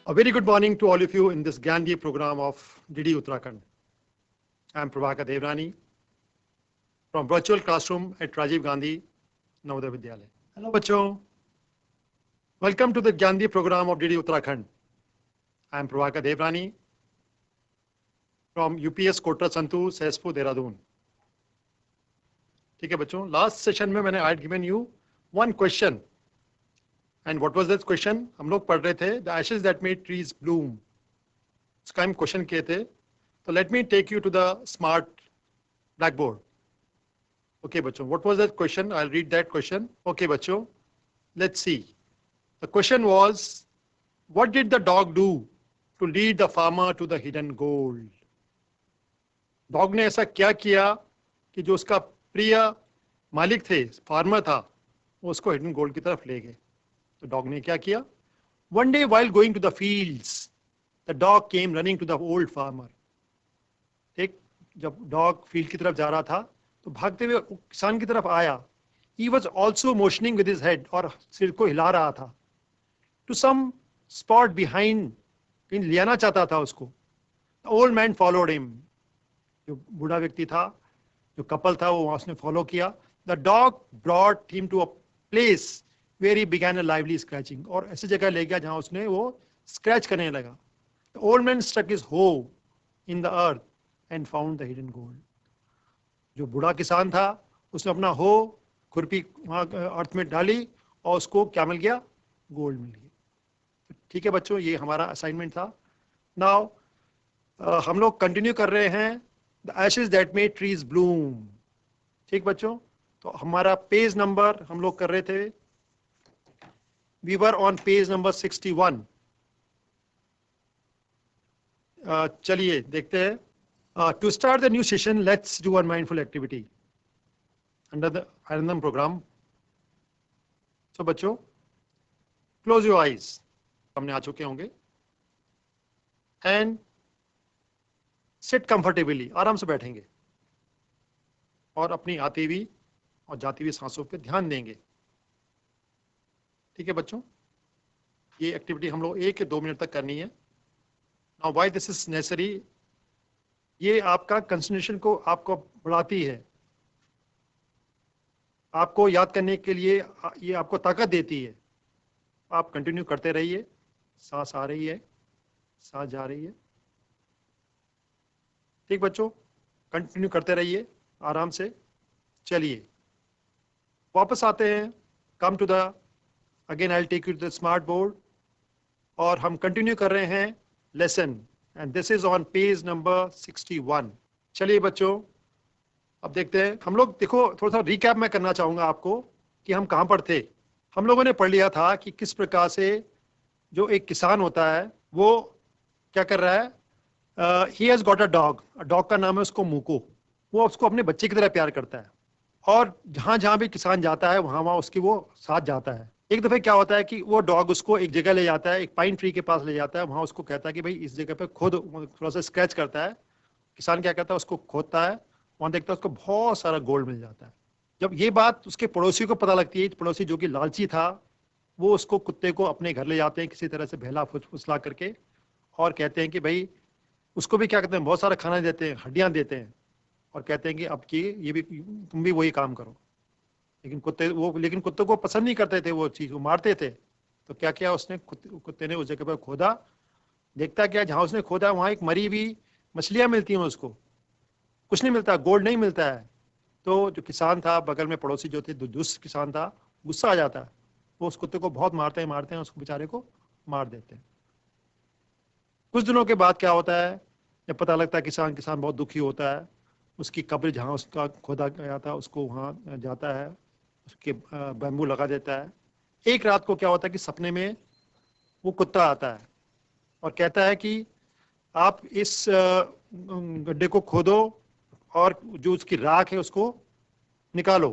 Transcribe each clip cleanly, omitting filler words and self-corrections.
A very good morning to all of you in this Gandhi program of DD Uttarakhand. I am Prabhakar Devrani from virtual classroom at Rajiv Gandhi Navodaya Vidyalaya. Hello बच्चों, welcome to the Gandhi program of DD Uttarakhand. I am Prabhakar Devrani from UPS Kotra Santu Sehspur Dehradun. ठीक है बच्चों, last session में मैंने I had given you one question. And what was that question? हम लोग पढ़ रहे थे the ashes that made trees bloom. इसका हम क्वेश्चन किए थे. So let me take you to the smart blackboard. Okay बच्चों, what was that question? I'll read that question. Okay बच्चों, let's see. The question was, what did the dog do to lead the farmer to the hidden gold? Dog ने ऐसा क्या किया कि जो उसका प्रिय मालिक थे, फार्मर था, वो उसको हिडन गोल्ड की तरफ ले गए. तो डॉग ने क्या किया? One day while going to the fields, the dog came running to the old farmer. ठीक, जब डॉग फील्ड की तरफ जा रहा था तो भागते हुए किसान की तरफ आया. He was also motioning with his head, और सिर को हिला रहा था. To some spot behind, कहीं ले आना चाहता था उसको. The old man followed him. जो बूढ़ा व्यक्ति था, जो कपल था, वो उसने फॉलो किया. The dog brought him to a place where he began a lively scratching. और ऐसी जगह ले गया जहां उसने वो स्क्रैच करने लगा. The old man stuck his hoe in the earth and found the hidden gold. जो बूढ़ा किसान था, उसने अपना हो खुरपी वहां अर्थ में डाली और उसको क्या मिल गया? गोल्ड मिल गया. ठीक है बच्चों, ये हमारा असाइनमेंट था. नाउ हम लोग कंटिन्यू कर रहे हैं the ashes that made trees Bloom. ठीक बच्चों, तो हमारा पेज नंबर हम लोग कर रहे थे. We were on page number 61. चलिए देखते हैं. To start the new session, let's do one mindful activity under the Anandam program. So बच्चों, close your eyes. सामने आ चुके होंगे. And sit comfortably. आराम से बैठेंगे और अपनी आती हुई और जाती हुई सांसों पे ध्यान देंगे. ठीक है बच्चों, ये एक्टिविटी हम लोग 1 या 2 मिनट तक करनी है. Now why this is necessary? ये आपका कंसंट्रेशन को आपको बढ़ाती है, आपको याद करने के लिए ये आपको ताकत देती है. आप कंटिन्यू करते रहिए. सांस आ रही है, सांस जा रही है. ठीक बच्चों, कंटिन्यू करते रहिए आराम से. चलिए वापस आते हैं. Come to the Again, I'll take you to the smart board. और हम कंटिन्यू कर रहे हैं lesson, and this is on page number 61. चलिए बच्चों, अब देखते हैं. हम लोग देखो, थोड़ा सा रिकैप मैं करना चाहूंगा आपको कि हम कहाँ पर थे. हम लोगों ने पढ़ लिया था कि किस प्रकार से जो एक किसान होता है वो क्या कर रहा है. He has got a dog. Dog का नाम है उसको मुको. वो उसको अपने बच्चे की तरह प्यार करता है और जहां जहां भी किसान जाता है वहां वहां उसकी वो साथ जाता है. एक दफे क्या होता है कि वो डॉग उसको एक जगह ले जाता है, एक पाइन ट्री के पास ले जाता है. वहां उसको कहता है कि भाई इस जगह पे खोद, थोड़ा सा स्क्रैच करता है. किसान क्या करता है, उसको खोदता है, वहां देखता है उसको बहुत सारा गोल्ड मिल जाता है. जब ये बात उसके पड़ोसी को पता लगती है, पड़ोसी जो कि लालची था, वो उसको कुत्ते को अपने घर ले जाते हैं किसी तरह से बहला फुसला करके, और कहते हैं कि भाई उसको भी क्या कहते हैं, बहुत सारा खाना देते हैं, हड्डियां देते हैं, और कहते हैं कि अब की ये भी तुम भी वही काम करो. लेकिन कुत्ते को पसंद नहीं करते थे वो चीज, वो मारते थे. तो क्या किया उसने, कुत्ते ने उस जगह पर खोदा. देखता क्या, जहां उसने खोदा वहां एक मरी हुई मछलियां मिलती हैं उसको. कुछ नहीं मिलता, गोल्ड नहीं मिलता है. तो जो किसान था बगल में, पड़ोसी जो थे, दुष्ट किसान था, गुस्सा आ जाता है. वो उस कुत्ते को बहुत मारते हैं, उसको बेचारे को मार देते हैं. कुछ दिनों के बाद क्या होता है, जब पता लगता है किसान बहुत दुखी होता है. उसकी कब्र जहाँ उसका खोदा गया था उसको वहाँ जाता है, उसके बैम्बू लगा देता है. एक रात को क्या होता है कि सपने में वो कुत्ता आता है और कहता है कि आप इस गड्ढे को खोदो और जो उसकी राख है उसको निकालो.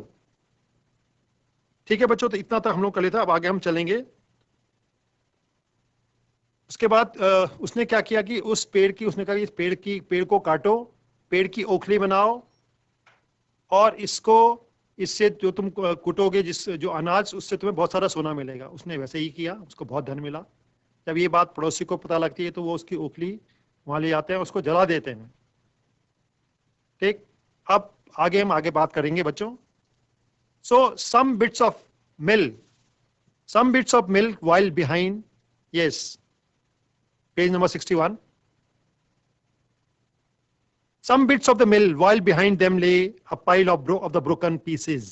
ठीक है बच्चों, तो इतना तक हम लोग कर लेते. अब आगे हम चलेंगे. उसके बाद उसने क्या किया कि उस पेड़ की, उसने कहा कि पेड़ को काटो, पेड़ की ओखली बनाओ, और इससे जो तुम कुटोगे जो अनाज, उससे तुम्हें बहुत सारा सोना मिलेगा. उसने वैसे ही किया, उसको बहुत धन मिला. जब ये बात पड़ोसी को पता लगती है तो वो उसकी ओखली वहां ले जाते हैं, उसको जला देते हैं। ठीक, अब आगे हम आगे बात करेंगे बच्चों। सो some bits of milk while behind, yes, page number 61. Some bits of the milk while behind them lay a pile of the broken pieces.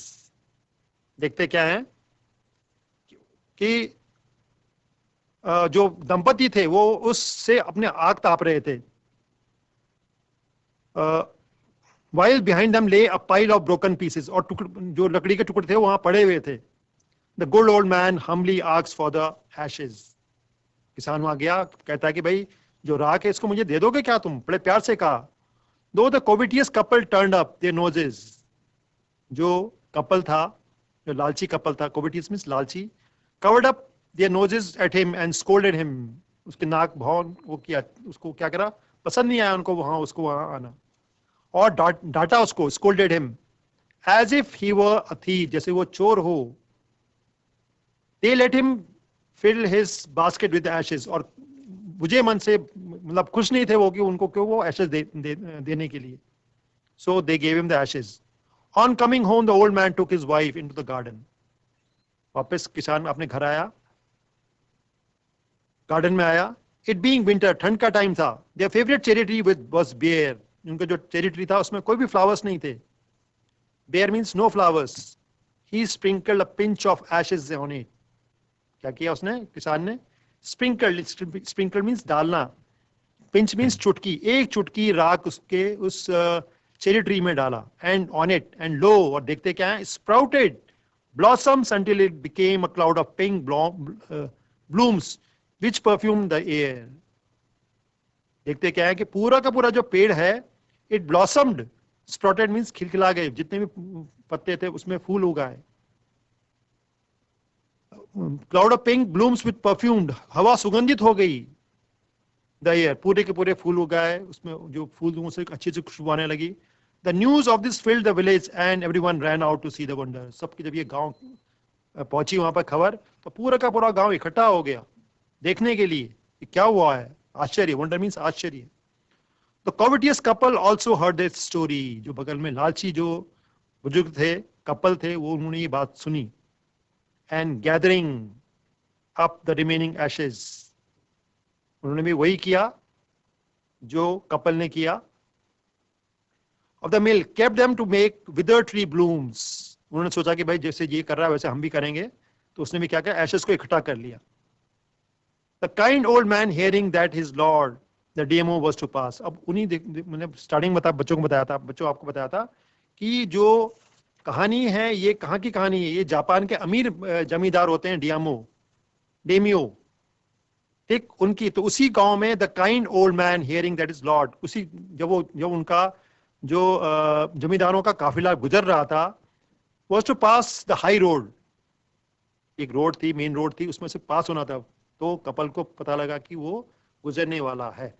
देखते क्या है कि जो दंपति थे वो उससे अपने आग ताप रहे थे। While behind them lay a pile of broken pieces, और जो लकड़ी के टुकड़े थे वहां पड़े हुए थे। The good old man humbly asks for the ashes. किसान वहां गया, कहता है कि भाई जो राख है इसको मुझे दे दोगे क्या तुम? बड़े प्यार से कहा। Though the covetous couple turned up their noses, जो कपल था, जो लालची कपल था, covetous means लालची, covered up their noses at him and scolded him. उसके नाक भौं वो किया, उसको क्या करा, पसंद नहीं आया उनको उसको वहां आना, और डांटा उसको, scolded him as if he were a thief, जैसे वो चोर हो। They let him fill his basket with ashes, और बुझे मन से, मतलब खुश नहीं थे वो कि उनको क्यों वो ashes देने के लिए। So they gave him the ashes. On coming home, the old man took his wife into the garden. वापस किसान अपने घर आया, गार्डन में आया। It being winter, ठंड का टाइम था। Their favorite cherry tree was bare. उनका जो चेरी ट्री था उसमें कोई भी फ्लावर्स नहीं थे। Bare means no flowers. He sprinkled a pinch of ashes on it. क्या किया उसने, किसान ने? Sprinkle means डालना, pinch means चुटकी, एक चुटकी राख उसके उस चेरी ट्री में डाला। And on it, and lo, और देखते क्या है, sprouted blossoms until it became a cloud of pink blooms which perfumed the air. देखते क्या है कि पूरा का पूरा जो पेड़ है, it blossomed, sprouted means खिलखिला गए, जितने भी पत्ते थे उसमें फूल उगाए। Cloud of pink blooms with perfumed, हवा सुगंधित हो गई। द एयर, पूरे के पूरे फूल उगाए, उसमें जो फूल से अच्छी से खुशबू आने लगी। The news of this filled the village and everyone ran out to see the wonder. सबकी जब ये गांव पहुंची वहां पर खबर, तो पूरा का पूरा गांव इकट्ठा हो गया देखने के लिए कि क्या हुआ है। आश्चर्य, वंडर मीन्स आश्चर्य। The covetous couple also heard this story. जो बगल में लालची जो बुजुर्ग थे, कपल थे, वो उन्होंने ये बात सुनी। And gathering up the remaining ashes, उन्होंने भी वही किया जो कपल ने किया। Of the milk, kept them to make withered tree blooms. उन्होंने सोचा कि भाई जैसे ये कर रहा है वैसे हम भी करेंगे, तो उसने भी क्या किया, एशेस को इकट्ठा कर लिया। The kind old man hearing that his lord the DMO was to pass. अब उन्हीं मैंने स्टार्टिंग बच्चों को बताया था, बच्चों आपको बताया था कि जो कहानी है ये कहाँ की कहानी है, ये जापान के अमीर जमींदार होते हैं, डेमियो, ठीक, उनकी। तो उसी गांव में the kind old man hearing that is Lord, उसी जब उनका जो जमींदारों का काफिला गुजर रहा था, was to pass the high road, एक रोड थी, मेन रोड थी, उसमें से पास होना था। तो कपल को पता लगा कि वो गुजरने वाला है।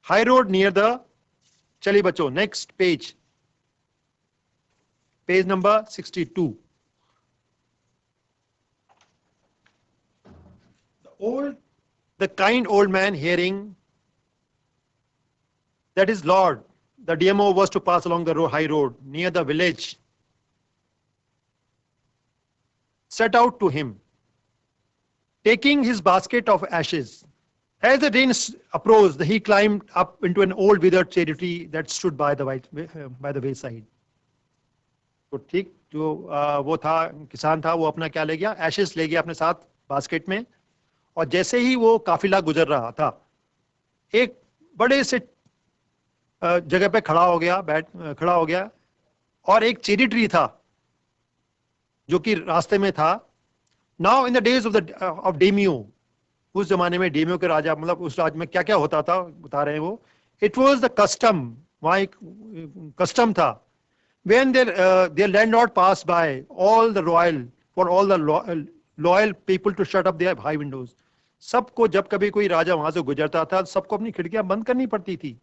हाई रोड नियर द, चलिए बच्चों next page, page number 62। The kind old man hearing that his lord the DMO was to pass along the high road near the village set out to him, taking his basket of ashes. As the rain approached, he climbed up into an old withered cherry tree that stood by the wayside. तो ठीक जो वो था, किसान था, वो अपना क्या ले गया, एशेस ले गया अपने साथ बास्केट में। और जैसे ही वो काफिला गुजर रहा था, एक बड़े से जगह पे खड़ा हो गया, और एक चेरी ट्री था जो कि रास्ते में था। Now in the days of daimyo, उस जमाने में डेमियो के राजा, मतलब उस राज्य में क्या क्या होता था बता रहे हैं वो। इट वॉज द कस्टम, वहां एक कस्टम था, when their landlord passed by, all the loyal people to shut up their high windows. सबको जब कभी कोई राजा वहां से गुजरता था, सबको अपनी खिड़कियां बंद करनी पड़ती थी।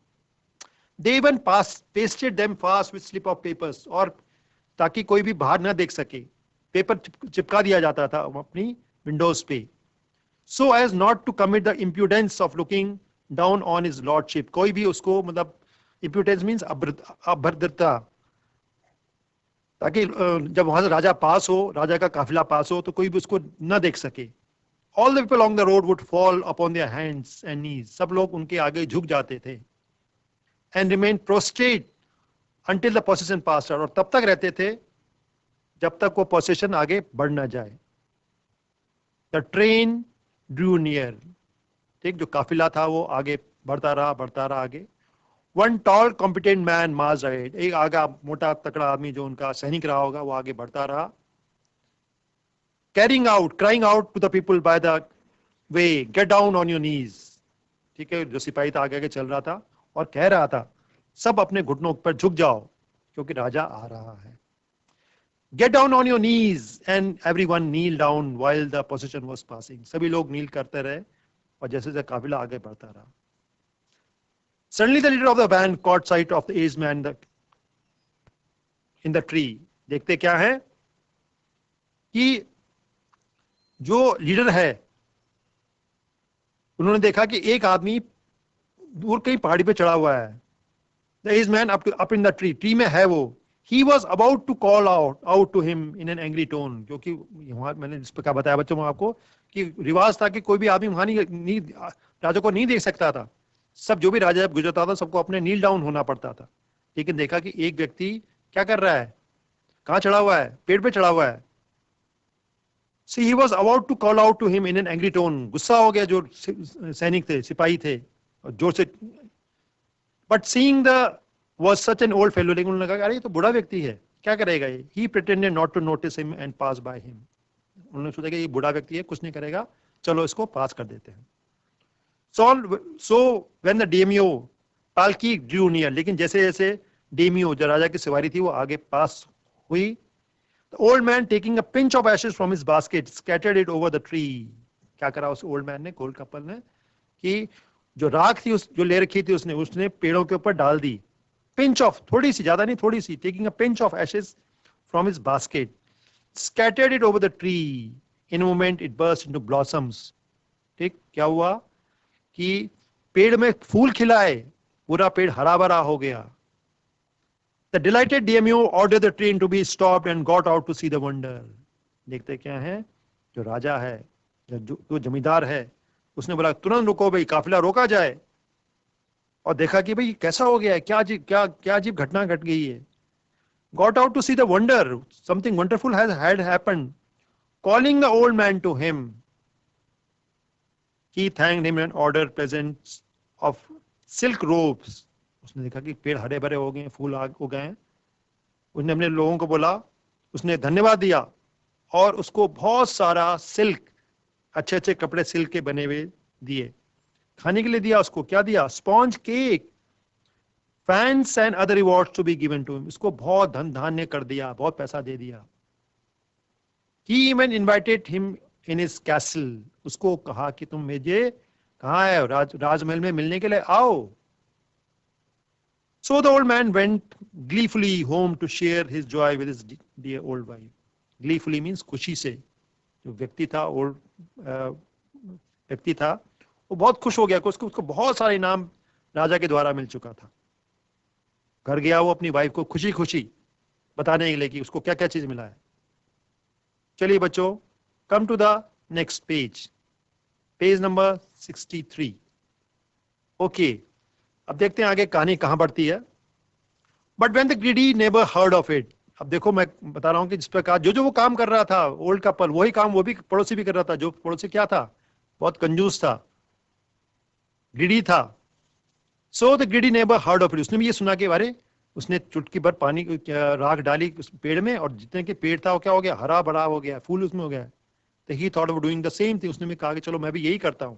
They even pasted them fast with slip of papers, और ताकि कोई भी बाहर ना देख सके, पेपर चिपका दिया जाता था अपनी विंडोज पे। so as not to commit the impudence of looking down on his lordship. कोई भी उसको मतलब impudence means अभद्रता, ताकि जब वहां से राजा पास हो, राजा का काफिला पास हो, तो कोई भी उसको न देख सके. All the people along the road would fall upon their hands and knees. सब लोग उनके आगे झुक जाते थे. And remain prostrate until the procession passed out. और तब तक रहते थे जब तक वो procession आगे बढ़ ना जाए. The train drew near. ठीक, जो काफिला था वो आगे बढ़ता रहा आगे. One tall competent man marched ahead. एक आगा मोटा तकड़ा आदमी जो उनका सैनिक रहा होगा वो आगे बढ़ता रहा. Crying out to the people by the way, get down on your knees. ठीक है, जो सिपाही था आगे चल रहा था और कह रहा था, सब अपने घुटनों पर झुक जाओ क्योंकि राजा आ रहा है. Get down on your knees, and everyone kneel down while the procession was passing. सभी लोग नील करते रहे और जैसे जैसे काफिला आगे बढ़ता रहा. Suddenly the leader of the band caught sight of the aged man in the tree. देखते क्या है कि जो लीडर है उन्होंने देखा कि एक आदमी दूर कहीं पहाड़ी पे चढ़ा हुआ है. The aged man up in the tree. Tree में है वो. He was about to call out to him in an angry tone. क्योंकि वहां मैंने जिस प्रकार बताया बच्चों में आपको कि रिवाज था कि कोई भी आदमी वहां नहीं राजा को नहीं देख सकता था. सब जो भी राजा गुजरता था सबको अपने नील डाउन होना पड़ता था. लेकिन देखा कि एक व्यक्ति क्या कर रहा है, कहां चढ़ा हुआ है, पेड़ पे चढ़ा हुआ है. See, he was about to call out to him in an angry tone. गुस्सा हो गया जो सैनिक थे, सिपाही थे, और जोर से. But seeing the was such an old fellow, लेकिन उन्होंने कहा अरे ये तो बूढ़ा व्यक्ति है, क्या करेगा ये. He pretended not to notice him and passed by him. उन्होंने सोचा कि ये बूढ़ा व्यक्ति है, कुछ नहीं करेगा, चलो इसको पास कर देते हैं. So when the daimyo पालकी drew near, लेकिन जैसे जैसे डेमियो जो राजा की सवारी थी वो आगे पास हुई, the old man taking a pinch of ashes from his basket scattered it over the tree. क्या करा उस ओल्ड मैन ने, गोल्ड कपल ने, कि जो राख थी जो ले रखी थी उसने पेड़ों के ऊपर डाल दी. Pinch of, थोड़ी सी, ज्यादा नहीं, थोड़ी सी, taking a pinch of ashes from his basket scattered it over the tree. In a moment it burst into blossoms. ठीक, क्या हुआ कि पेड़ में फूल खिलाए, पूरा पेड़ हरा भरा हो गया. The delighted daimyo ordered the train to be stopped and got out to see the wonder. देखते क्या है, जो राजा है, जो जमींदार है, उसने बोला तुरंत रुको भाई, काफिला रोका जाए. और देखा कि भाई कैसा हो गया है, क्या अजीब घटना घट गई है. Got out to see the wonder. Something wonderful had happened. Calling the old man to him, he thanked him and ordered presents of silk robes. उसने देखा कि पेड़ हरे भरे हो गए, फूल हो गए हैं. उसने अपने लोगों को बोला, उसने धन्यवाद दिया और उसको बहुत सारा सिल्क, अच्छे अच्छे कपड़े सिल्क के बने हुए दिए. खाने के लिए दिया उसको, क्या दिया, sponge cake, fans and other rewards to be given to him. उसको बहुत धन धान्य कर दिया, बहुत पैसा दे दिया. He even invited him in his castle. उसको कहा कि तुम मुझे कहाँ है, राजमहल में मिलने के लिए आओ. So the old man went gleefully home to share his joy with his dear old wife. Gleefully means खुशी से. जो व्यक्ति था, ओल्ड व्यक्ति था, वो बहुत खुश हो गया कि उसको बहुत सारे इनाम राजा के द्वारा मिल चुका था. घर गया वो अपनी वाइफ को खुशी खुशी बताने के लिए कि उसको क्या क्या चीज मिला है. चलिए बच्चों, come to the next page, page number 63. Okay, अब देखते हैं आगे कहानी कहां बढ़ती है. But when the greedy neighbour heard of it. अब देखो मैं बता रहा हूं कि जिस प्रकार जो वो काम कर रहा था ओल्ड कपल, वही काम वो भी पड़ोसी भी कर रहा था. जो पड़ोसी क्या था, बहुत कंजूस था, ग्रीडी था. So the greedy neighbour heard of it. उसने भी ये सुना के बारे, उसने चुटकी भर पानी राख डाली उस पेड़ में और जितने के पेड़ था वो क्या हो गया, हरा भरा हो गया, फूल उसमें हो गया. तो ही thought of doing the same thing. उसने भी कहा कि चलो मैं भी यही करता हूं.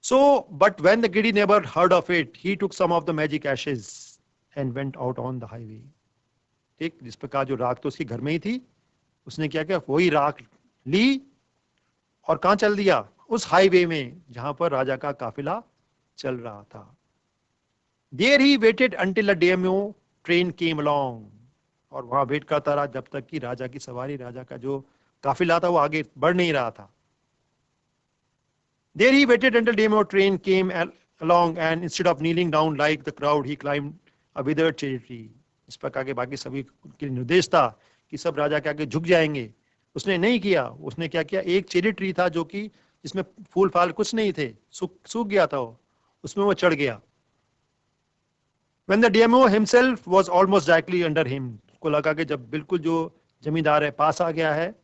So, but when the greedy neighbor heard of it, he took some of the magic ashes and went out on the highway. ठीक, जिस प्रकार जो राख तो उसके घर में ही थी, उसने क्या किया, वही राख ली और कहां चल दिया, उस हाईवे में जहां पर राजा का काफिला चल रहा था. There he waited until a daimyo train came along. और वहां वेट करता रहा जब तक कि राजा की सवारी, राजा का जो काफिला था वो आगे बढ़ नहीं रहा था. There he waited until demo train came along, and instead of kneeling down like the crowd, he climbed a withered cherry tree. इस प्रकार के बाकी सभी के निर्देश था कि सब राजा के आगे झुक जाएंगे, उसने नहीं किया। उसने क्या किया, एक चेरी ट्री था जो कि जिसमें फूल फाल कुछ नहीं थे, सूख गया था वो, उसमें वो चढ़ गया। When the DMO himself was almost directly under him, उसको लगा कि जब बिल्कुल जो जमींदार है पास आ गया है,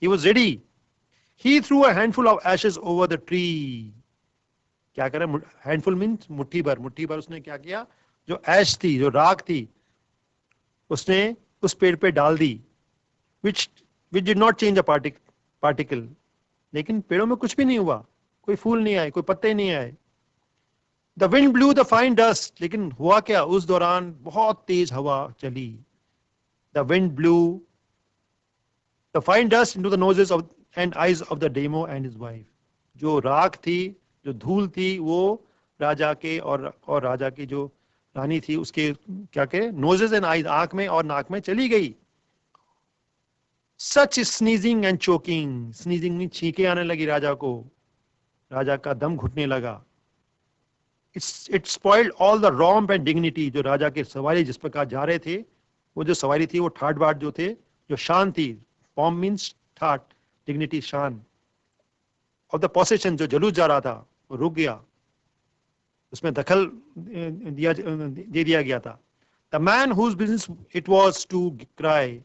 he was ready. He threw a handful of ashes over the tree. क्या करे, हैंडफुल मीन्स मुट्ठी भर उसने क्या किया, जो ऐश थी, जो राख थी, उसने उस पेड़ पे डाल दी। which did not change a particle. लेकिन पेड़ों में कुछ भी नहीं हुआ, कोई फूल नहीं आए, कोई पत्ते नहीं आए। The wind blew the fine dust, लेकिन हुआ क्या, उस दौरान बहुत तेज हवा चली। The wind blew the fine dust into the noses and eyes of the demo and his wife. जो राख थी, जो धूल थी, वो राजा के और राजा की जो रानी थी उसके क्या कहे, नोजेस एंड आईज, आंख में और नाक में चली गई। Such sneezing and choking, sneezing में छींके आने लगी राजा को, राजा का दम घुटने लगा। It spoiled all the romp and dignity, जो राजा के सवारी जिस प्रकार जा रहे थे, वो जो सवारी थी वो ठाट बाट जो थे, जो शान थी, pomp means ठाट, dignity शान, of the possession जो जलूस जा रहा था वो रुक गया, उसमें दखल दे दिया गया था। The man whose business it was to cry,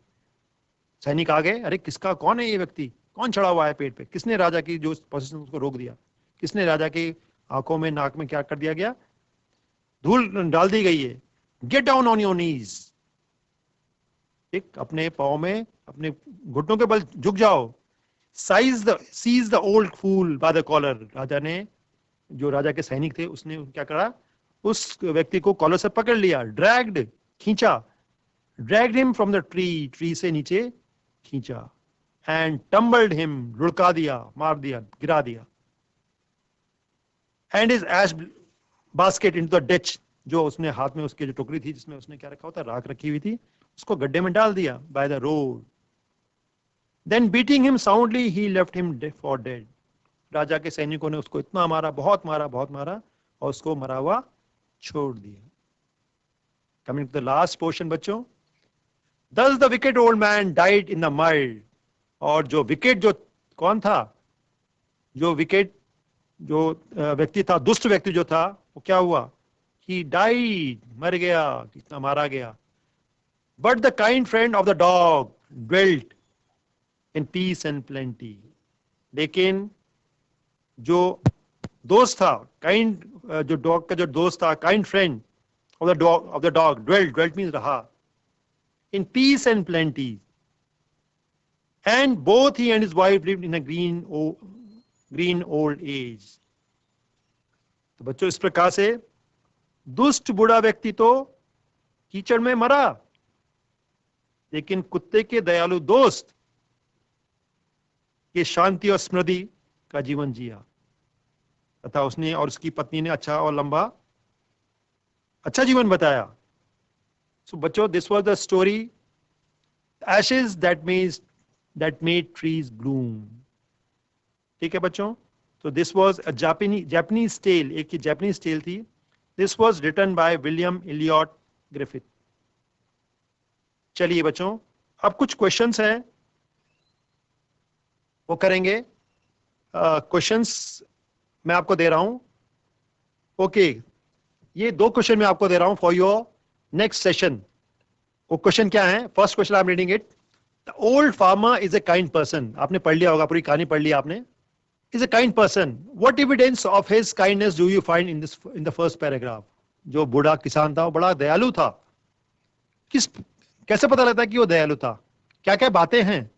सैनिक आ गए, अरे किसका, कौन है ये व्यक्ति, कौन चढ़ा हुआ है पेड़ पे, किसने राजा की जो पोजीशन उसको रोक दिया, किसने राजा की आंखों में नाक में क्या कर दिया गया, धूल डाल दी गई है। Get down on your knees, एक अपने पाँव में अपने घुटनों के बल झुक जाओ। Seize the old fool by the collar, राजा ने, जो राजा के सैनिक थे, उसने क्या करा, उस व्यक्ति को कॉलर से पकड़ लिया, ड्रैग्ड, खींचा, dragged him from the tree, tree से नीचे खींचा, एंड टम्बल्ड हिम, लुढ़का दिया, मार दिया, गिरा दिया, and his ash basket into the ditch, जो उसने हाथ में उसकी जो टोकरी थी जिसमें उसने क्या रखा होता, राख रखी हुई थी, उसको गड्ढे में डाल दिया, by the road. Then beating him soundly he left him for dead, राजा के सैनिकों ने उसको इतना मारा, बहुत मारा, और उसको मरा हुआ छोड़ दिया। Coming to the last portion बच्चों, thus the wicked old man died in the mud, और जो विकेट, जो कौन था, जो विकेट, जो व्यक्ति था, दुष्ट व्यक्ति जो था, वो क्या हुआ, he died, मर गया, कितना मारा गया। but the kind friend of the dog dwelt in peace and plenty, लेकिन जो दोस्त था, काइंड, जो डॉग का जो दोस्त था, kind friend of the dog, dwelt means रहा, in peace and plenty, and both he and his wife lived in a green old age. तो बच्चों, इस प्रकार से दुष्ट बूढ़ा व्यक्ति तो कीचड़ में मरा, लेकिन कुत्ते के दयालु दोस्त के शांति और स्मृति का जीवन जिया, तथा उसने और उसकी पत्नी ने अच्छा और लंबा अच्छा जीवन बताया। So बच्चों, this was the story, ashes that made trees bloom. ठीक है बच्चों, तो this was a Japanese tale, एक Japanese tale थी। This was written by William Elliot Griffith. चलिए बच्चों, अब कुछ क्वेश्चंस हैं, वो करेंगे। क्वेश्चंस मैं आपको दे रहा हूं, ओके, ये 2 क्वेश्चन मैं आपको दे रहा हूं फॉर योर नेक्स्ट सेशन। वो क्वेश्चन क्या है, first question I am reading it. The old farmer is a kind person, आपने पढ़ लिया होगा, पूरी कहानी पढ़ ली आपने। Is a kind person, what evidence of his kindness do you find in the first paragraph. जो बूढ़ा किसान था वो बड़ा दयालु था, कैसे पता लगता है कि वो दयालु था, क्या क्या बातें हैं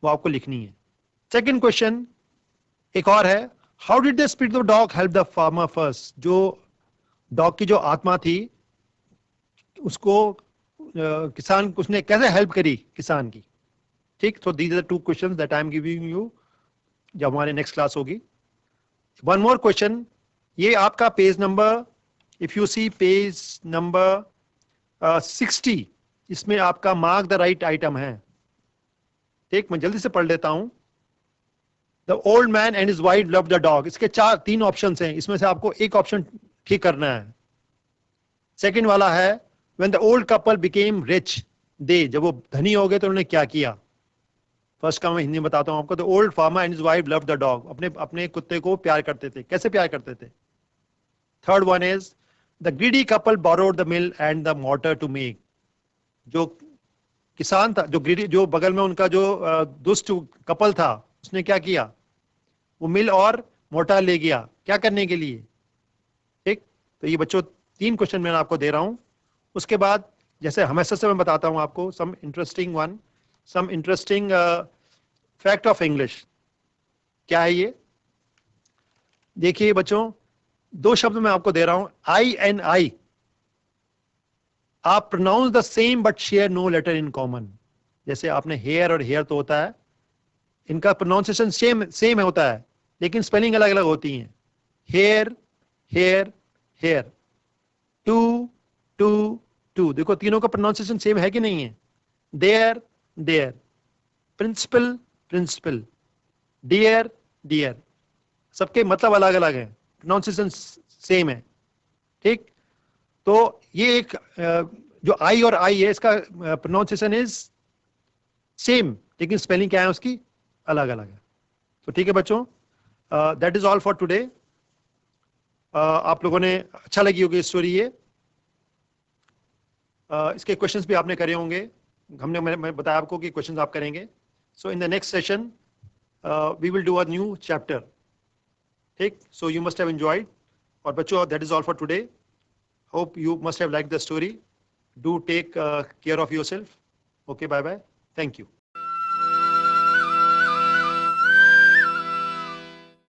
वो आपको लिखनी है। सेकंड क्वेश्चन एक और है, how did the spirit of dog help the farmer first, जो डॉग की जो आत्मा थी उसको किसान, उसने कैसे हेल्प करी किसान की। ठीक, तो these are 2 questions that I am giving you, जब हमारे नेक्स्ट क्लास होगी। वन मोर क्वेश्चन, ये आपका page number, if you see page number 60, इसमें आपका मार्क द राइट आइटम है। ठीक, मैं जल्दी से पढ़ लेता हूं। The old man and his wife love the dog. इसके तीन ऑप्शन हैं, इसमें से आपको एक ऑप्शन ठीक करना है। सेकंड वाला है when the old couple became rich they, जब वो धनी हो गए तो उन्होंने क्या किया। फर्स्ट का मैं हिंदी में बताता हूं आपको। The old farmer and his wife love the dog, अपने अपने कुत्ते को प्यार करते थे। कैसे प्यार करते थे? Third one is the greedy couple borrowed the mill and the mortar to make. जो किसान था, जो ग्रीडी, जो बगल में उनका जो दुष्ट कपल था, उसने क्या किया? वो मिल और मोटर ले गया, क्या करने के लिए? ठीक, तो ये बच्चों 3 क्वेश्चन मैं आपको दे रहा हूं। उसके बाद जैसे हमेशा से मैं बताता हूं आपको some interesting fact of English. क्या है ये? देखिए बच्चों, 2 शब्द मैं आपको दे रहा हूं, आई एंड आई आप pronounce the same but share no letter in common. जैसे आपने हेयर और हेयर तो होता है, इनका प्रोनाउंसिएशन सेम होता है, लेकिन स्पेलिंग अलग अलग होती हैं। Hair hare here, to too two, देखो तीनों का प्रोनाउंसिएशन सेम है कि नहीं है? There their, principal principle, dear deer, सबके मतलब अलग अलग हैं, प्रोनाउंसिएशन सेम है। ठीक, तो ये एक जो आई और आई है, इसका प्रोनाउंसिएशन इज सेम, लेकिन स्पेलिंग क्या है उसकी? अलग अलग है। तो ठीक है बच्चों, that is all for today. आप लोगों ने अच्छा लगी होगी स्टोरी ये। इसके क्वेश्चंस भी आपने करे होंगे, मैं बताया आपको कि क्वेश्चंस आप करेंगे। So in the next session we will do a new chapter. ठीक, so you must have enjoyed. और बच्चों, that is all for today. Hope you must have liked the story. Do take care of yourself. Okay, bye bye. Thank you.